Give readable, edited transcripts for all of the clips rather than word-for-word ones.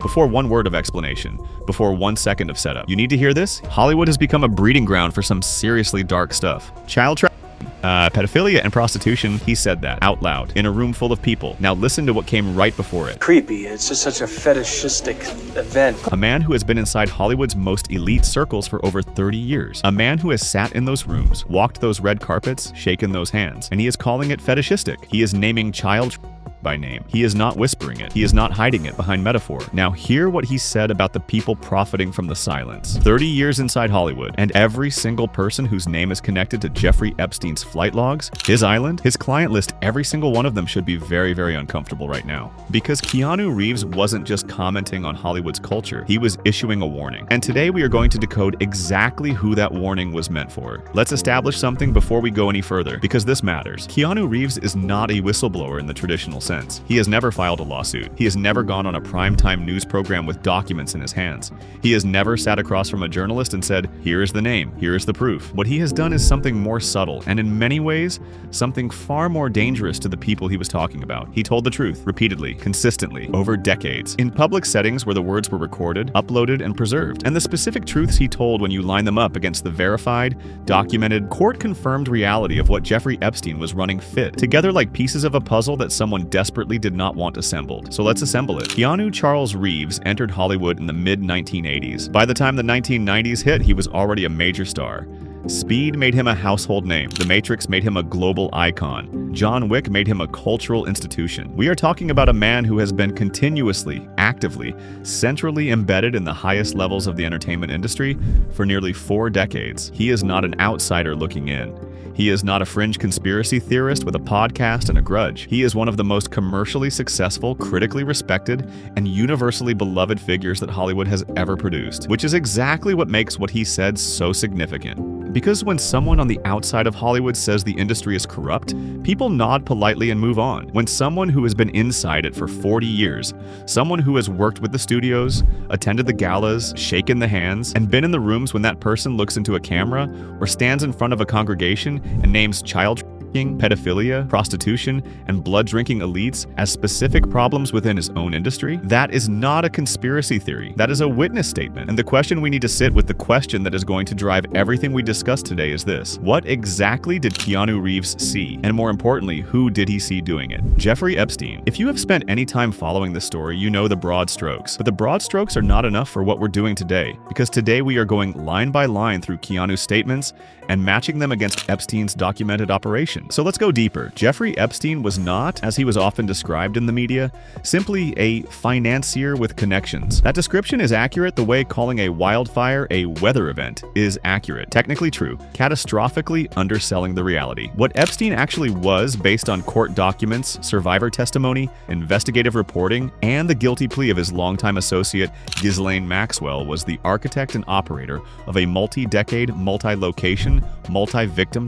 Before one word of explanation, before 1 second of setup. You need to hear this? Hollywood has become a breeding ground for some seriously dark stuff. Child trafficking, pedophilia and prostitution. He said that out loud in a room full of people. Now listen to what came right before it. Creepy. It's just such a fetishistic event. A man who has been inside Hollywood's most elite circles for over 30 years. A man who has sat in those rooms, walked those red carpets, shaken those hands. And he is calling it fetishistic. He is naming child by name. He is not whispering it. He is not hiding it behind metaphor. Now hear what he said about the people profiting from the silence. 30 years inside Hollywood, and every single person whose name is connected to Jeffrey Epstein's flight logs, his island, his client list, every single one of them should be very, very uncomfortable right now. Because Keanu Reeves wasn't just commenting on Hollywood's culture, he was issuing a warning. And today we are going to decode exactly who that warning was meant for. Let's establish something before we go any further, because this matters. Keanu Reeves is not a whistleblower in the traditional sense. He has never filed a lawsuit. He has never gone on a primetime news program with documents in his hands. He has never sat across from a journalist and said, here is the name, here is the proof. What he has done is something more subtle, and in many ways, something far more dangerous to the people he was talking about. He told the truth, repeatedly, consistently, over decades, in public settings where the words were recorded, uploaded, and preserved. And the specific truths he told, when you line them up against the verified, documented, court-confirmed reality of what Jeffrey Epstein was running, fit together like pieces of a puzzle that someone desperately did not want assembled. So let's assemble it. Keanu Charles Reeves entered Hollywood in the mid-1980s. By the time the 1990s hit, he was already a major star. Speed made him a household name. The Matrix made him a global icon. John Wick made him a cultural institution. We are talking about a man who has been continuously, actively, centrally embedded in the highest levels of the entertainment industry for nearly 4 decades. He is not an outsider looking in. He is not a fringe conspiracy theorist with a podcast and a grudge. He is one of the most commercially successful, critically respected, and universally beloved figures that Hollywood has ever produced, which is exactly what makes what he said so significant. Because when someone on the outside of Hollywood says the industry is corrupt, people nod politely and move on. When someone who has been inside it for 40 years, someone who has worked with the studios, attended the galas, shaken the hands, and been in the rooms when that person looks into a camera or stands in front of a congregation and names child trafficking, pedophilia, prostitution, and blood-drinking elites as specific problems within his own industry, that is not a conspiracy theory. That is a witness statement. And the question we need to sit with, the question that is going to drive everything we discuss today, is this: what exactly did Keanu Reeves see? And more importantly, who did he see doing it? Jeffrey Epstein. If you have spent any time following this story, you know the broad strokes. But the broad strokes are not enough for what we're doing today, because today we are going line by line through Keanu's statements and matching them against Epstein's documented operation. So let's go deeper. Jeffrey Epstein was not, as he was often described in the media, simply a financier with connections. That description is accurate the way calling a wildfire a weather event is accurate. Technically true, catastrophically underselling the reality. What Epstein actually was, based on court documents, survivor testimony, investigative reporting, and the guilty plea of his longtime associate Ghislaine Maxwell, was the architect and operator of a multi-decade, multi-location, multi-victim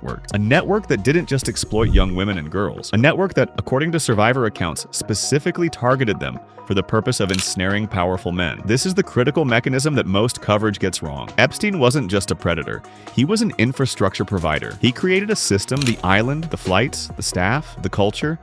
network. A network that didn't just exploit young women and girls. A network that, according to survivor accounts, specifically targeted them for the purpose of ensnaring powerful men. This is the critical mechanism that most coverage gets wrong. Epstein wasn't just a predator. He was an infrastructure provider. He created a system, the island, the flights, the staff, the culture,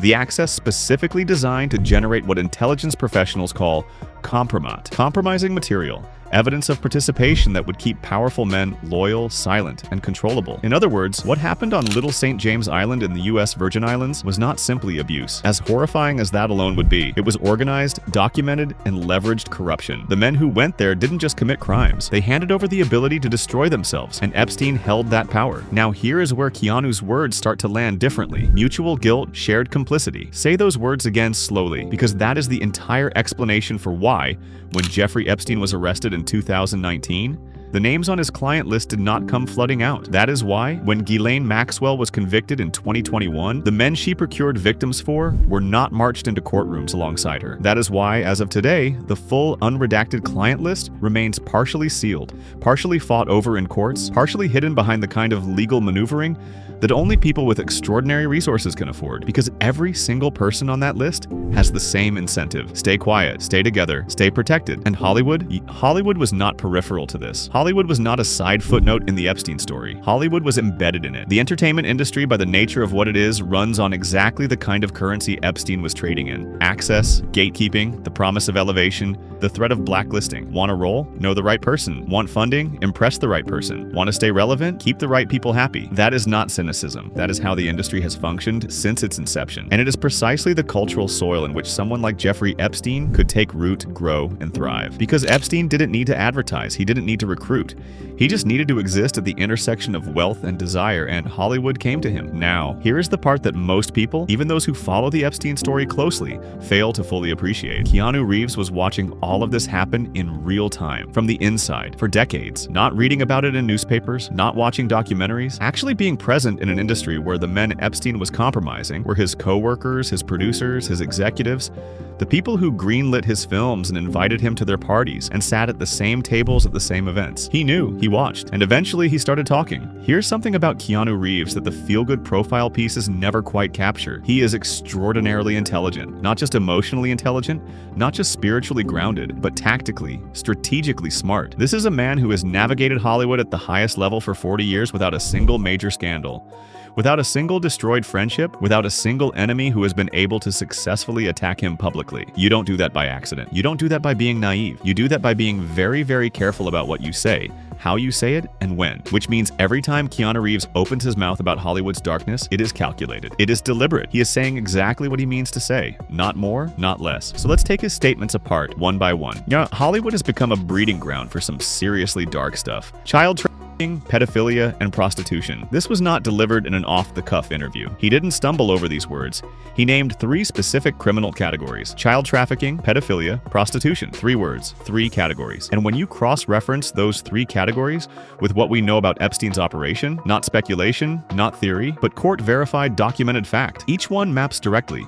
the access specifically designed to generate what intelligence professionals call compromising material. Evidence of participation that would keep powerful men loyal, silent, and controllable. In other words, what happened on Little St. James Island in the U.S. Virgin Islands was not simply abuse. As horrifying as that alone would be, it was organized, documented, and leveraged corruption. The men who went there didn't just commit crimes. They handed over the ability to destroy themselves, and Epstein held that power. Now here is where Keanu's words start to land differently. Mutual guilt, shared complicity. Say those words again slowly, because that is the entire explanation for why, when Jeffrey Epstein was arrested in 2019, the names on his client list did not come flooding out. That is why, when Ghislaine Maxwell was convicted in 2021, the men she procured victims for were not marched into courtrooms alongside her. That is why, as of today, the full unredacted client list remains partially sealed, partially fought over in courts, partially hidden behind the kind of legal maneuvering that only people with extraordinary resources can afford, because every single person on that list has the same incentive. Stay quiet, stay together, stay protected. And Hollywood was not peripheral to this. Hollywood was not a side footnote in the Epstein story. Hollywood was embedded in it. The entertainment industry, by the nature of what it is, runs on exactly the kind of currency Epstein was trading in. Access, gatekeeping, the promise of elevation, the threat of blacklisting. Want a role? Know the right person. Want funding? Impress the right person. Want to stay relevant? Keep the right people happy. That is not cynicism. That is how the industry has functioned since its inception. And it is precisely the cultural soil in which someone like Jeffrey Epstein could take root, grow, and thrive. Because Epstein didn't need to advertise. He didn't need to recruit. He just needed to exist at the intersection of wealth and desire, and Hollywood came to him. Now, here is the part that most people, even those who follow the Epstein story closely, fail to fully appreciate. Keanu Reeves was watching all of this happen in real time, from the inside, for decades, not reading about it in newspapers, not watching documentaries, actually being present in an industry where the men Epstein was compromising were his co-workers, his producers, his executives, the people who greenlit his films and invited him to their parties and sat at the same tables at the same events. He knew, he watched, and eventually he started talking. Here's something about Keanu Reeves that the feel-good profile pieces never quite capture. He is extraordinarily intelligent, not just emotionally intelligent, not just spiritually grounded, but tactically, strategically smart. This is a man who has navigated Hollywood at the highest level for 40 years without a single major scandal. Without a single destroyed friendship, without a single enemy who has been able to successfully attack him publicly. You don't do that by accident. You don't do that by being naive. You do that by being very, very careful about what you say, how you say it, and when. Which means every time Keanu Reeves opens his mouth about Hollywood's darkness, it is calculated. It is deliberate. He is saying exactly what he means to say. Not more, not less. So let's take his statements apart, one by one. Hollywood has become a breeding ground for some seriously dark stuff. Child trafficking, pedophilia, and prostitution. This was not delivered in an off-the-cuff interview. He didn't stumble over these words. He named 3 specific criminal categories: child trafficking, pedophilia, prostitution. 3 words, 3 categories. And when you cross-reference those 3 categories with what we know about Epstein's operation, not speculation, not theory, but court-verified documented fact, each one maps directly.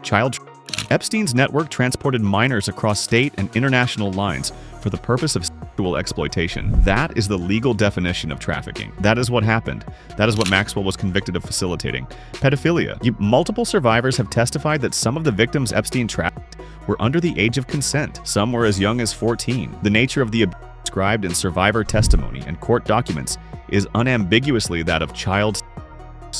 Epstein's network transported minors across state and international lines for the purpose of sexual exploitation. That is the legal definition of trafficking. That is what happened. That is what Maxwell was convicted of facilitating. Pedophilia. Multiple survivors have testified that some of the victims Epstein trafficked were under the age of consent. Some were as young as 14. The nature of the abuse described in survivor testimony and court documents is unambiguously that of child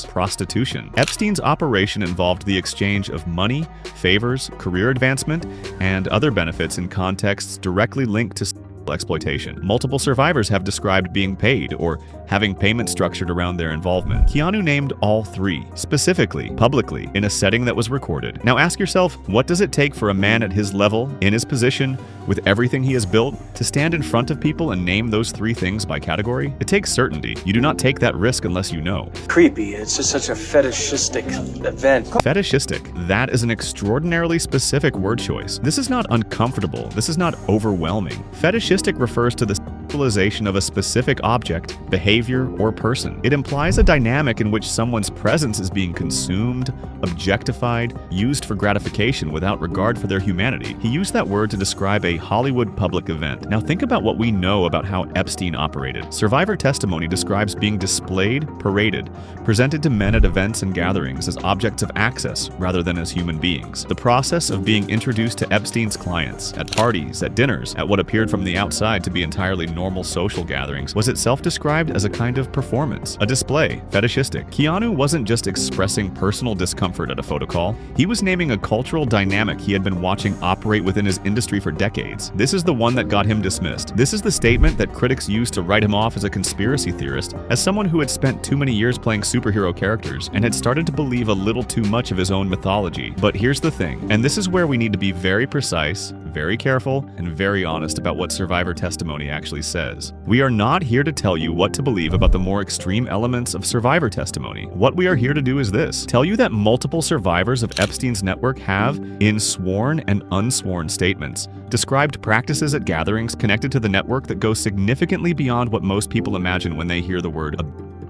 prostitution. Epstein's operation involved the exchange of money, favors, career advancement, and other benefits in contexts directly linked to exploitation. Multiple survivors have described being paid or having payment structured around their involvement. Keanu named all 3, specifically, publicly, in a setting that was recorded. Now ask yourself, what does it take for a man at his level, in his position, with everything he has built, to stand in front of people and name those 3 things by category? It takes certainty. You do not take that risk unless you know. Creepy. It's just such a fetishistic event. Fetishistic. That is an extraordinarily specific word choice. This is not uncomfortable. This is not overwhelming. Fetishistic refers to the sexualization of a specific object, behavior, or person. It implies a dynamic in which someone's presence is being consumed, objectified, used for gratification without regard for their humanity. He used that word to describe a Hollywood public event. Now think about what we know about how Epstein operated. Survivor testimony describes being displayed, paraded, presented to men at events and gatherings as objects of access rather than as human beings. The process of being introduced to Epstein's clients, at parties, at dinners, at what appeared from the outside to be entirely normal social gatherings, was itself described as a kind of performance, a display, fetishistic. Keanu wasn't just expressing personal discomfort at a photo call. He was naming a cultural dynamic he had been watching operate within his industry for decades. This is the one that got him dismissed. This is the statement that critics used to write him off as a conspiracy theorist, as someone who had spent too many years playing superhero characters and had started to believe a little too much of his own mythology. But here's the thing, and this is where we need to be very precise, very careful, and very honest about what survivor testimony actually says. We are not here to tell you what to believe about the more extreme elements of survivor testimony. What we are here to do is this: tell you that multiple survivors of Epstein's network have, in sworn and unsworn statements, described practices at gatherings connected to the network that go significantly beyond what most people imagine when they hear the word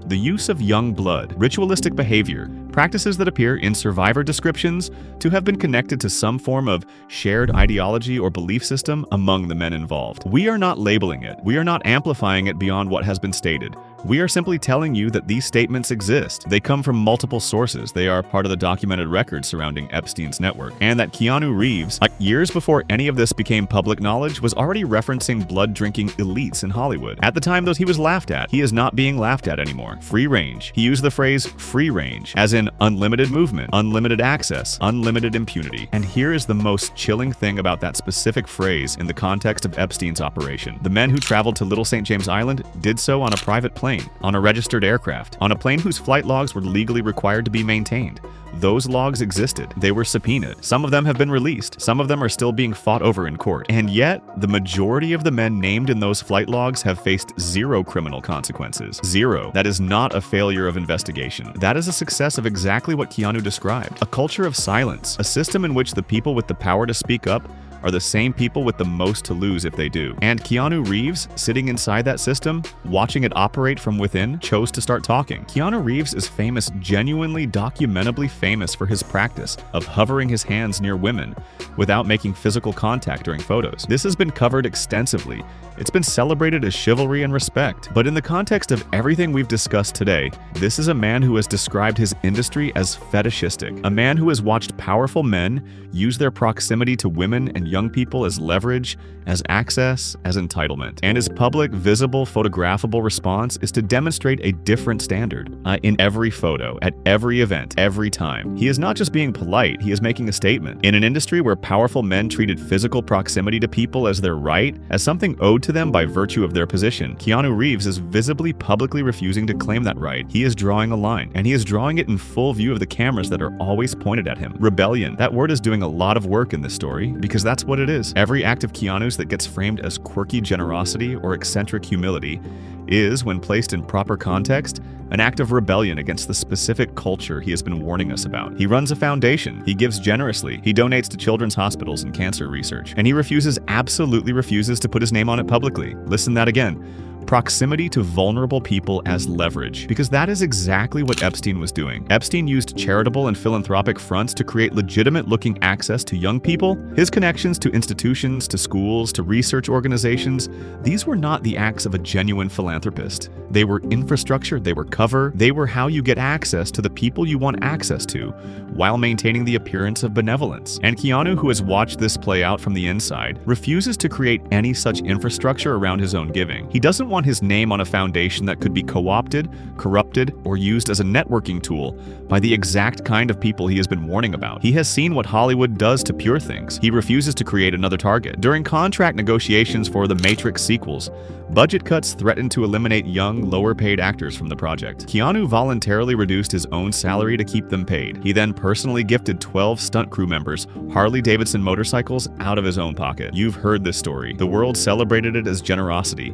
the use of young blood, ritualistic behavior, practices that appear in survivor descriptions to have been connected to some form of shared ideology or belief system among the men involved. We are not labeling it. We are not amplifying it beyond what has been stated. We are simply telling you that these statements exist. They come from multiple sources. They are part of the documented record surrounding Epstein's network. And that Keanu Reeves, years before any of this became public knowledge, was already referencing blood-drinking elites in Hollywood. At the time, though, he was laughed at. He is not being laughed at anymore. Free range. He used the phrase free range, as in unlimited movement, unlimited access, unlimited impunity. And here is the most chilling thing about that specific phrase in the context of Epstein's operation. The men who traveled to Little St. James Island did so on a private plane, on a registered aircraft, on a plane whose flight logs were legally required to be maintained. Those logs existed. They were subpoenaed. Some of them have been released. Some of them are still being fought over in court. And yet, the majority of the men named in those flight logs have faced zero criminal consequences. Zero. That is not a failure of investigation. That is a success of exactly what Keanu described. A culture of silence. A system in which the people with the power to speak up are the same people with the most to lose if they do. And Keanu Reeves, sitting inside that system, watching it operate from within, chose to start talking. Keanu Reeves is famous, genuinely, documentably famous for his practice of hovering his hands near women without making physical contact during photos. This has been covered extensively. It's been celebrated as chivalry and respect. But in the context of everything we've discussed today, this is a man who has described his industry as fetishistic. A man who has watched powerful men use their proximity to women and young people as leverage, as access, as entitlement. And his public, visible, photographable response is to demonstrate a different standard in every photo, at every event, every time. He is not just being polite, he is making a statement. In an industry where powerful men treated physical proximity to people as their right, as something owed to them by virtue of their position, Keanu Reeves is visibly, publicly refusing to claim that right. He is drawing a line, and he is drawing it in full view of the cameras that are always pointed at him. Rebellion. That word is doing a lot of work in this story, because that's what it is. Every act of Keanu's that gets framed as quirky generosity or eccentric humility is, when placed in proper context, an act of rebellion against the specific culture he has been warning us about. He runs a foundation, he gives generously, he donates to children's hospitals and cancer research, and he absolutely refuses to put his name on it publicly. Listen that again. Proximity to vulnerable people as leverage, because that is exactly what Epstein was doing. Epstein used charitable and philanthropic fronts to create legitimate-looking access to young people. His connections to institutions, to schools, to research organizations, these were not the acts of a genuine philanthropist. They were infrastructure, they were cover, they were how you get access to the people you want access to, while maintaining the appearance of benevolence. And Keanu, who has watched this play out from the inside, refuses to create any such infrastructure around his own giving. He doesn't want his name on a foundation that could be co-opted, corrupted, or used as a networking tool by the exact kind of people he has been warning about. He has seen what Hollywood does to pure things. He refuses to create another target. During contract negotiations for the Matrix sequels, budget cuts threatened to eliminate young, lower-paid actors from the project. Keanu voluntarily reduced his own salary to keep them paid. He then personally gifted 12 stunt crew members Harley-Davidson motorcycles out of his own pocket. You've heard this story. The world celebrated it as generosity.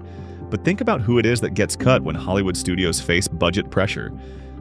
But think about who it is that gets cut when Hollywood studios face budget pressure.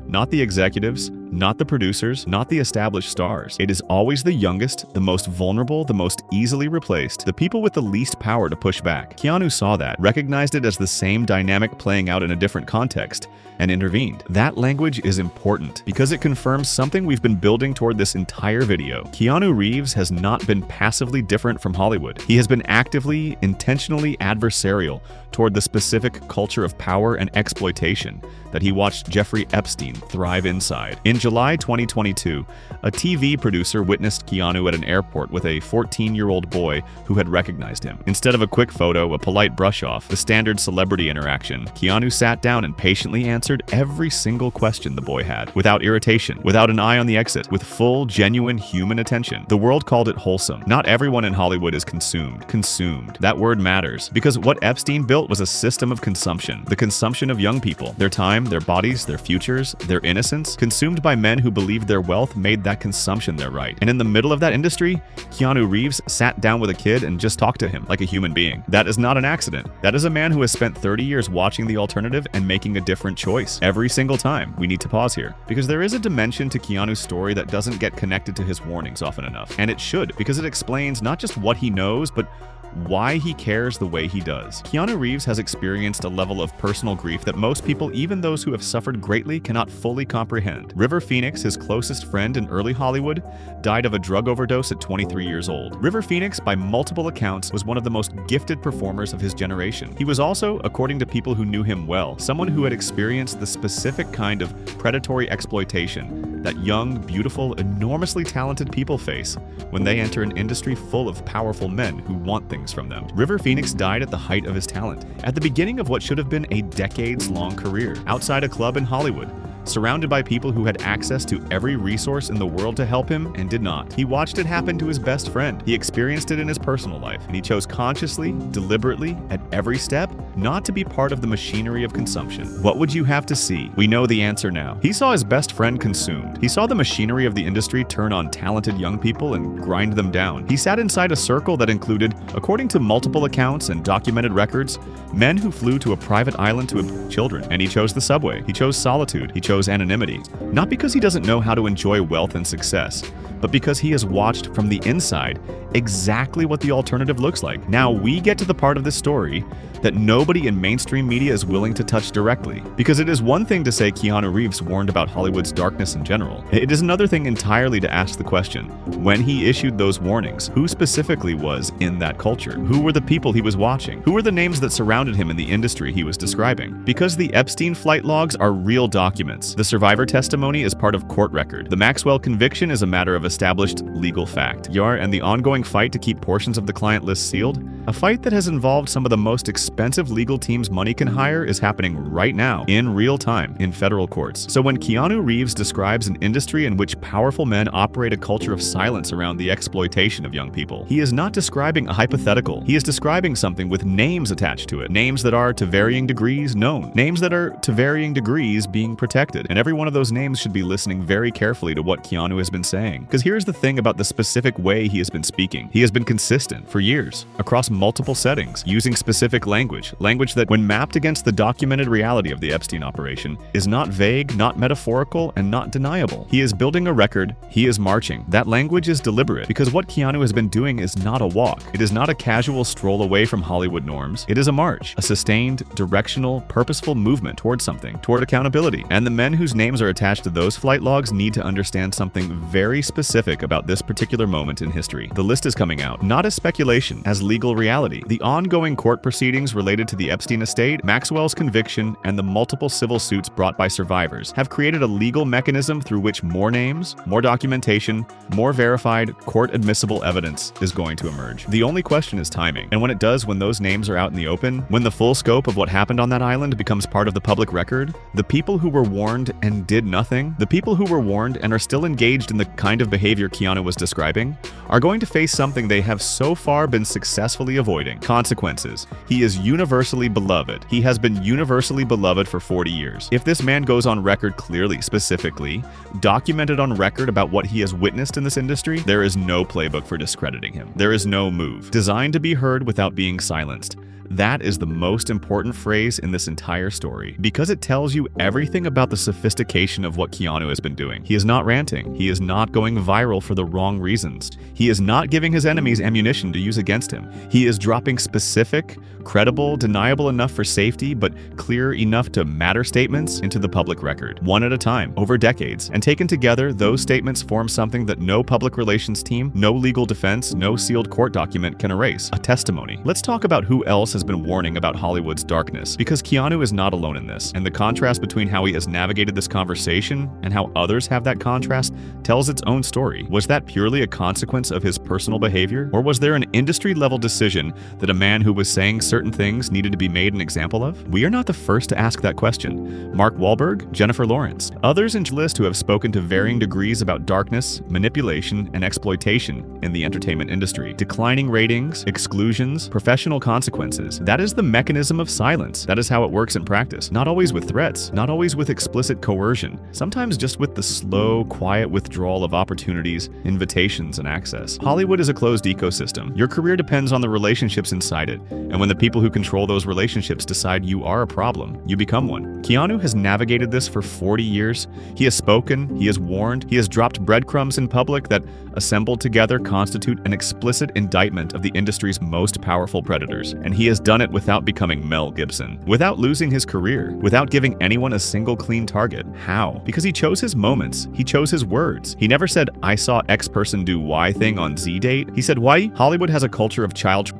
Not the executives, not the producers, not the established stars. It is always the youngest, the most vulnerable, the most easily replaced, the people with the least power to push back. Keanu saw that, recognized it as the same dynamic playing out in a different context, and intervened. That language is important because it confirms something we've been building toward this entire video. Keanu Reeves has not been passively different from Hollywood. He has been actively, intentionally adversarial toward the specific culture of power and exploitation that he watched Jeffrey Epstein thrive inside. In July 2022, a TV producer witnessed Keanu at an airport with a 14-year-old boy who had recognized him. Instead of a quick photo, a polite brush-off, the standard celebrity interaction, Keanu sat down and patiently answered every single question the boy had, without irritation, without an eye on the exit, with full, genuine human attention. The world called it wholesome. Not everyone in Hollywood is consumed. Consumed. That word matters, because what Epstein built was a system of consumption. The consumption of young people, their time, their bodies, their futures, their innocence, consumed by men who believed their wealth made that consumption their right. And in the middle of that industry, Keanu Reeves sat down with a kid and just talked to him like a human being. That is not an accident. That is a man who has spent 30 years watching the alternative and making a different choice every single time. We need to pause here, because there is a dimension to Keanu's story that doesn't get connected to his warnings often enough. And it should, because it explains not just what he knows, but why he cares the way he does. Keanu Reeves has experienced a level of personal grief that most people, even those who have suffered greatly, cannot fully comprehend. River Phoenix, his closest friend in early Hollywood, died of a drug overdose at 23 years old. River Phoenix, by multiple accounts, was one of the most gifted performers of his generation. He was also, according to people who knew him well, someone who had experienced the specific kind of predatory exploitation that young, beautiful, enormously talented people face when they enter an industry full of powerful men who want things from them. River Phoenix died at the height of his talent, at the beginning of what should have been a decades-long career, outside a club in Hollywood, surrounded by people who had access to every resource in the world to help him and did not. He watched it happen to his best friend. He experienced it in his personal life, and he chose consciously, deliberately, at every step, not to be part of the machinery of consumption. What would you have to see? We know the answer now. He saw his best friend consumed. He saw the machinery of the industry turn on talented young people and grind them down. He sat inside a circle that included, according to multiple accounts and documented records, men who flew to a private island to abduct children. And he chose the subway. He chose solitude. He chose anonymity. Not because he doesn't know how to enjoy wealth and success, but because he has watched from the inside exactly what the alternative looks like. Now we get to the part of this story that nobody in mainstream media is willing to touch directly. Because it is one thing to say Keanu Reeves warned about Hollywood's darkness in general. It is another thing entirely to ask the question, when he issued those warnings, who specifically was in that culture? Who were the people he was watching? Who were the names that surrounded him in the industry he was describing? Because the Epstein flight logs are real documents. The survivor testimony is part of court record. The Maxwell conviction is a matter of established legal fact. And the ongoing fight to keep portions of the client list sealed, a fight that has involved some of the most expensive legal teams money can hire, is happening right now, in real time, in federal courts. So when Keanu Reeves describes an industry in which powerful men operate a culture of silence around the exploitation of young people, he is not describing a hypothetical. He is describing something with names attached to it. Names that are to varying degrees known. Names that are to varying degrees being protected. And every one of those names should be listening very carefully to what Keanu has been saying. Because here's the thing about the specific way he has been speaking. He has been consistent for years, across multiple settings, using specific language that, when mapped against the documented reality of the Epstein operation, is not vague, not metaphorical, and not deniable. He is building a record. He is marching. That language is deliberate, because what Keanu has been doing is not a walk. It is not a casual stroll away from Hollywood norms. It is a march, a sustained, directional, purposeful movement toward something, toward accountability. And the men whose names are attached to those flight logs need to understand something very specific about this particular moment in history. The list is coming out, not as speculation, as legal reality. The ongoing court proceedings related to the Epstein estate, Maxwell's conviction, and the multiple civil suits brought by survivors have created a legal mechanism through which more names, more documentation, more verified, court-admissible evidence is going to emerge. The only question is timing. And when it does, when those names are out in the open, when the full scope of what happened on that island becomes part of the public record, the people who were warned and did nothing, the people who were warned and are still engaged in the kind of behavior Keanu was describing, are going to face something they have so far been successfully avoiding: consequences. He is universally beloved. He has been universally beloved for 40 years. If this man goes on record clearly, specifically, documented on record about what he has witnessed in this industry, there is no playbook for discrediting him. There is no move designed to be heard without being silenced. That is the most important phrase in this entire story, because it tells you everything about the sophistication of what Keanu has been doing. He is not ranting. He is not going viral for the wrong reasons. He is not giving his enemies ammunition to use against him. He is dropping specific, credible, deniable enough for safety, but clear enough to matter statements into the public record, one at a time, over decades. And taken together, those statements form something that no public relations team, no legal defense, no sealed court document can erase: a testimony. Let's talk about who else has been warning about Hollywood's darkness, because Keanu is not alone in this, and the contrast between how he has navigated this conversation and how others have that contrast tells its own story. Was that purely a consequence of his personal behavior, or was there an industry-level decision that a man who was saying certain things needed to be made an example of? We are not the first to ask that question. Mark Wahlberg, Jennifer Lawrence, others in the list who have spoken to varying degrees about darkness, manipulation, and exploitation in the entertainment industry. Declining ratings, exclusions, professional consequences. That is the mechanism of silence. That is how it works in practice. Not always with threats, not always with explicit coercion, sometimes just with the slow, quiet withdrawal of opportunities, invitations, and access. Hollywood is a closed ecosystem. Your career depends on the relationships inside it, and when the people who control those relationships decide you are a problem, you become one. Keanu has navigated this for 40 years. He has spoken, he has warned, he has dropped breadcrumbs in public that assembled together, constitute an explicit indictment of the industry's most powerful predators. And he has done it without becoming Mel Gibson, without losing his career, without giving anyone a single clean target. How? Because he chose his moments. He chose his words. He never said, I saw X person do Y thing on Z date. He said, why? Hollywood has a culture of child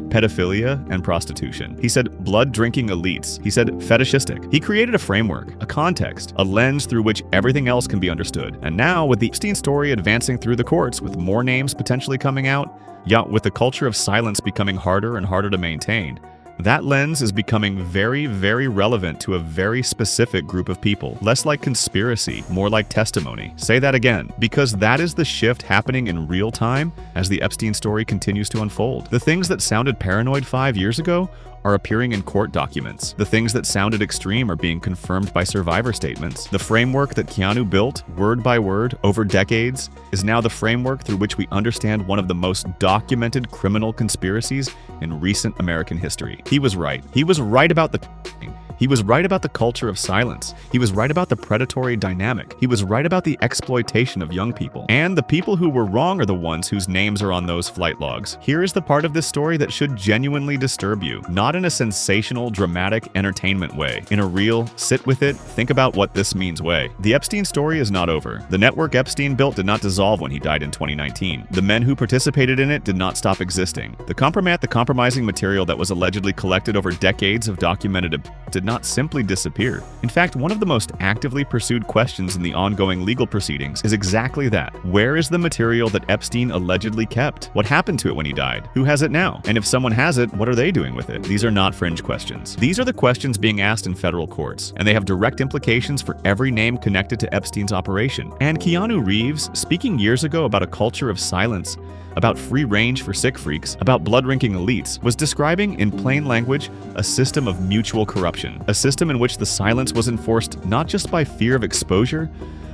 pedophilia and prostitution. He said blood-drinking elites. He said fetishistic. He created a framework, a context, a lens through which everything else can be understood. And now, with the Epstein story advancing through the courts, with more names potentially coming out, with the culture of silence becoming harder and harder to maintain, that lens is becoming very, very relevant to a very specific group of people. Less like conspiracy, more like testimony. Say that again, because that is the shift happening in real time as the Epstein story continues to unfold. The things that sounded paranoid 5 years ago are appearing in court documents. The things that sounded extreme are being confirmed by survivor statements. The framework that Keanu built, word by word, over decades, is now the framework through which we understand one of the most documented criminal conspiracies in recent American history. He was right. He was right about the He was right about the culture of silence. He was right about the predatory dynamic. He was right about the exploitation of young people. And the people who were wrong are the ones whose names are on those flight logs. Here is the part of this story that should genuinely disturb you. Not in a sensational, dramatic, entertainment way. In a real, sit with it, think about what this means way. The Epstein story is not over. The network Epstein built did not dissolve when he died in 2019. The men who participated in it did not stop existing. The compromising material that was allegedly collected over decades of documented did not simply disappear. In fact, one of the most actively pursued questions in the ongoing legal proceedings is exactly that. Where is the material that Epstein allegedly kept? What happened to it when he died? Who has it now? And if someone has it, what are they doing with it? These are not fringe questions. These are the questions being asked in federal courts, and they have direct implications for every name connected to Epstein's operation. And Keanu Reeves, speaking years ago about a culture of silence, about free range for sick freaks, about blood-drinking elites, was describing in plain language a system of mutual corruption, a system in which the silence was enforced not just by fear of exposure,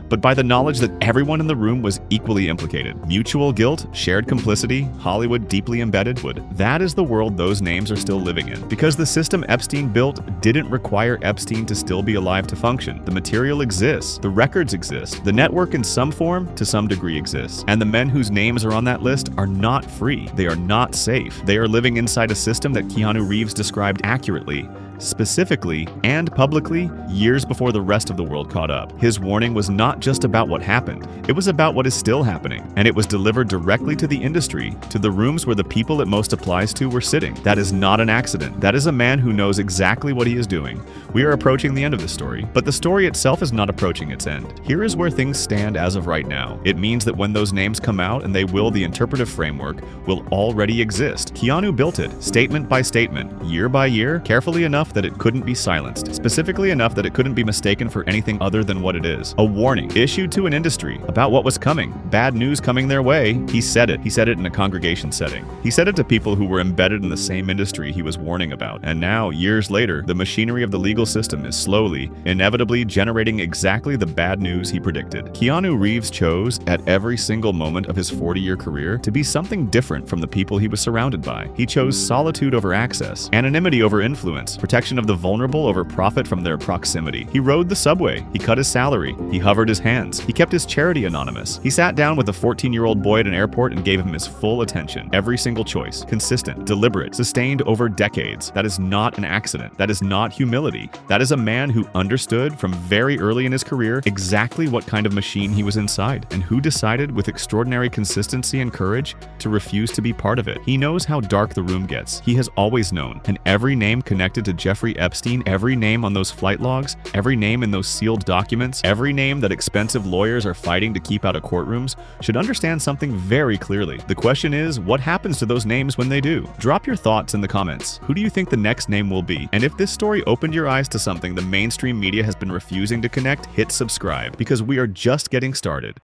but by the knowledge that everyone in the room was equally implicated. Mutual guilt, shared complicity, Hollywood deeply embedded wood. That is the world those names are still living in. Because the system Epstein built didn't require Epstein to still be alive to function. The material exists, the records exist, the network in some form, to some degree exists. And the men whose names are on that list are not free. They are not safe. They are living inside a system that Keanu Reeves described accurately, specifically, and publicly years before the rest of the world caught up. His warning was not just about what happened, it was about what is still happening, and it was delivered directly to the industry, to the rooms where the people it most applies to were sitting. That is not an accident. That is a man who knows exactly what he is doing. We are approaching the end of the story, but the story itself is not approaching its end. Here is where things stand as of right now. It means that when those names come out, and they will, the interpretive framework will already exist. Keanu built it, statement by statement, year by year, carefully enough that it couldn't be silenced, specifically enough that it couldn't be mistaken for anything other than what it is. A warning issued to an industry about what was coming, bad news coming their way. He said it. He said it in a congregation setting. He said it to people who were embedded in the same industry he was warning about. And now, years later, the machinery of the legal system is slowly, inevitably generating exactly the bad news he predicted. Keanu Reeves chose, at every single moment of his 40-year career, to be something different from the people he was surrounded by. He chose solitude over access, anonymity over influence, protection of the vulnerable over profit from their proximity. He rode the subway. He cut his salary. He hovered his hands. He kept his charity anonymous. He sat down with a 14-year-old boy at an airport and gave him his full attention. Every single choice. Consistent, deliberate, sustained over decades. That is not an accident. That is not humility. That is a man who understood from very early in his career exactly what kind of machine he was inside, and who decided with extraordinary consistency and courage to refuse to be part of it. He knows how dark the room gets. He has always known, and every name connected to Jeffrey Epstein, every name on those flight logs, every name in those sealed documents, every name that expensive lawyers are fighting to keep out of courtrooms, should understand something very clearly. The question is, what happens to those names when they do? Drop your thoughts in the comments. Who do you think the next name will be? And if this story opened your eyes to something the mainstream media has been refusing to connect, hit subscribe, because we are just getting started.